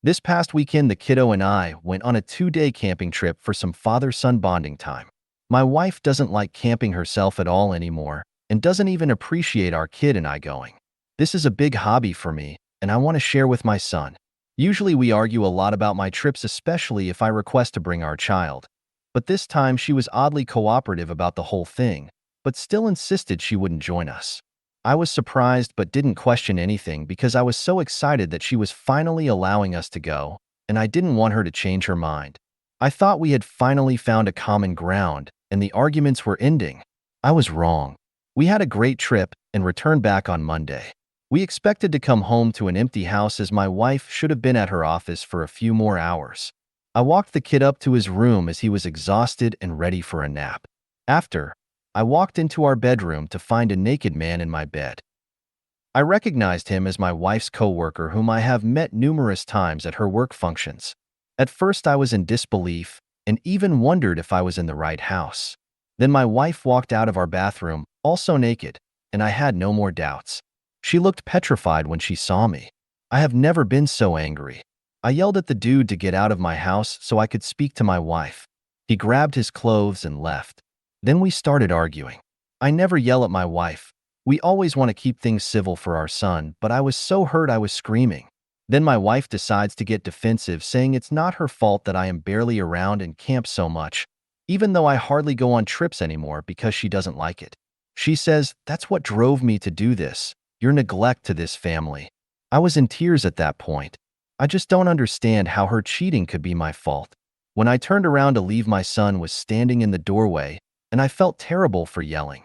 This past weekend, the kiddo and I went on a 2-day camping trip for some father-son bonding time. My wife doesn't like camping herself at all anymore and doesn't even appreciate our kid and I going. This is a big hobby for me, and I want to share with my son. Usually we argue a lot about my trips, especially if I request to bring our child. But this time she was oddly cooperative about the whole thing, but still insisted she wouldn't join us. I was surprised but didn't question anything because I was so excited that she was finally allowing us to go, and I didn't want her to change her mind. I thought we had finally found a common ground, and the arguments were ending. I was wrong. We had a great trip and returned back on Monday. We expected to come home to an empty house as my wife should have been at her office for a few more hours. I walked the kid up to his room as he was exhausted and ready for a nap. After, I walked into our bedroom to find a naked man in my bed. I recognized him as my wife's coworker whom I have met numerous times at her work functions. At first I was in disbelief and even wondered if I was in the right house. Then my wife walked out of our bathroom, also naked, and I had no more doubts. She looked petrified when she saw me. I have never been so angry. I yelled at the dude to get out of my house so I could speak to my wife. He grabbed his clothes and left. Then we started arguing. I never yell at my wife. We always want to keep things civil for our son, but I was so hurt I was screaming. Then my wife decides to get defensive, saying it's not her fault that I am barely around and camp so much, even though I hardly go on trips anymore because she doesn't like it. She says, "That's what drove me to do this, your neglect to this family." I was in tears at that point. I just don't understand how her cheating could be my fault. When I turned around to leave, my son was standing in the doorway, and I felt terrible for yelling.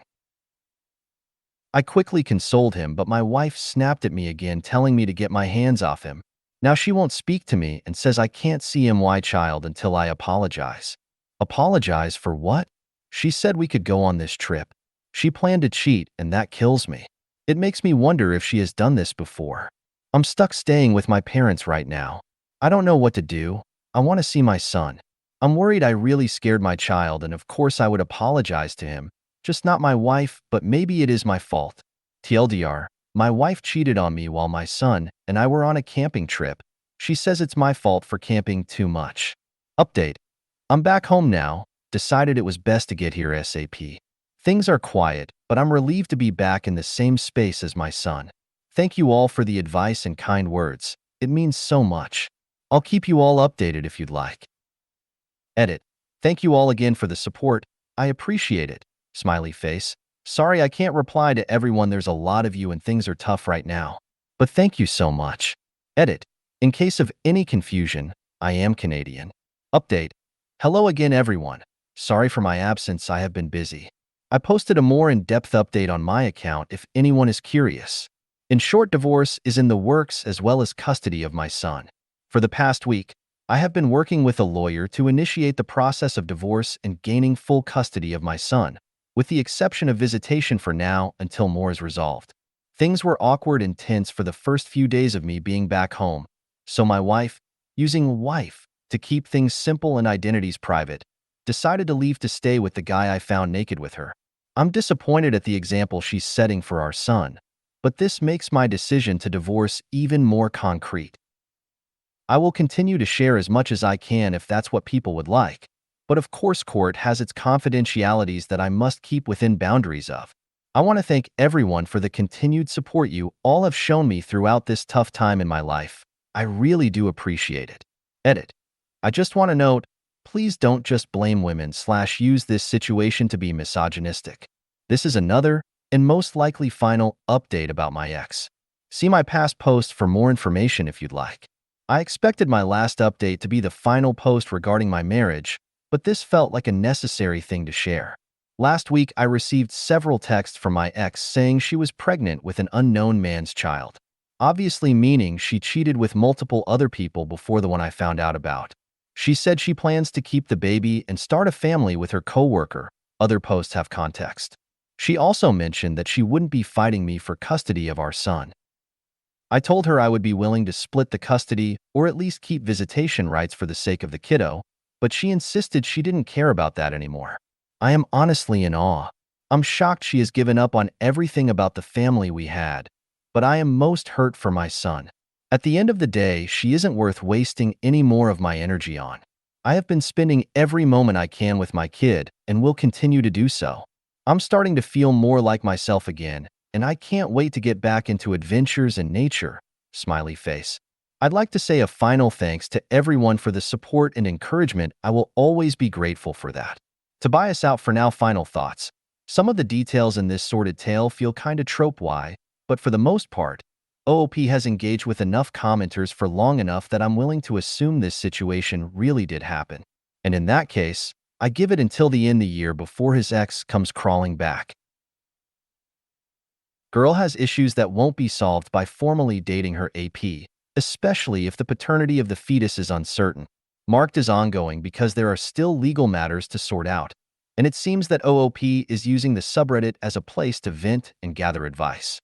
I quickly consoled him, but my wife snapped at me again, telling me to get my hands off him. Now she won't speak to me and says I can't see my child until I apologize. Apologize for what? She said we could go on this trip. She planned to cheat, and that kills me. It makes me wonder if she has done this before. I'm stuck staying with my parents right now. I don't know what to do. I want to see my son. I'm worried I really scared my child, and of course I would apologize to him. Just not my wife, but maybe it is my fault. TLDR, my wife cheated on me while my son and I were on a camping trip. She says it's my fault for camping too much. Update. I'm back home now. Decided it was best to get here ASAP. Things are quiet, but I'm relieved to be back in the same space as my son. Thank you all for the advice and kind words. It means so much. I'll keep you all updated if you'd like. Edit. Thank you all again for the support. I appreciate it. Smiley face. Sorry I can't reply to everyone. There's a lot of you and things are tough right now. But thank you so much. Edit. In case of any confusion, I am Canadian. Update. Hello again everyone. Sorry for my absence, I have been busy. I posted a more in-depth update on my account if anyone is curious. In short, divorce is in the works as well as custody of my son. For the past week, I have been working with a lawyer to initiate the process of divorce and gaining full custody of my son, with the exception of visitation for now until more is resolved. Things were awkward and tense for the first few days of me being back home, so my wife, using wife to keep things simple and identities private, decided to leave to stay with the guy I found naked with her. I'm disappointed at the example she's setting for our son, but this makes my decision to divorce even more concrete. I will continue to share as much as I can if that's what people would like, but of course court has its confidentialities that I must keep within boundaries of. I want to thank everyone for the continued support you all have shown me throughout this tough time in my life. I really do appreciate it. Edit. I just want to note, please don't just blame women/use this situation to be misogynistic. This is another, and most likely final, update about my ex. See my past post for more information if you'd like. I expected my last update to be the final post regarding my marriage, but this felt like a necessary thing to share. Last week, I received several texts from my ex saying she was pregnant with an unknown man's child, obviously meaning she cheated with multiple other people before the one I found out about. She said she plans to keep the baby and start a family with her coworker. Other posts have context. She also mentioned that she wouldn't be fighting me for custody of our son. I told her I would be willing to split the custody or at least keep visitation rights for the sake of the kiddo, but she insisted she didn't care about that anymore. I am honestly in awe. I'm shocked she has given up on everything about the family we had, but I am most hurt for my son. At the end of the day, she isn't worth wasting any more of my energy on. I have been spending every moment I can with my kid and will continue to do so. I'm starting to feel more like myself again, and I can't wait to get back into adventures and nature. Smiley face. I'd like to say a final thanks to everyone for the support and encouragement. I will always be grateful for that. To buy us out for now, final thoughts. Some of the details in this sordid tale feel kinda trope-y, but for the most part, OOP has engaged with enough commenters for long enough that I'm willing to assume this situation really did happen. And in that case, I give it until the end of the year before his ex comes crawling back. Girl has issues that won't be solved by formally dating her AP, especially if the paternity of the fetus is uncertain. Marked as ongoing because there are still legal matters to sort out, and it seems that OOP is using the subreddit as a place to vent and gather advice.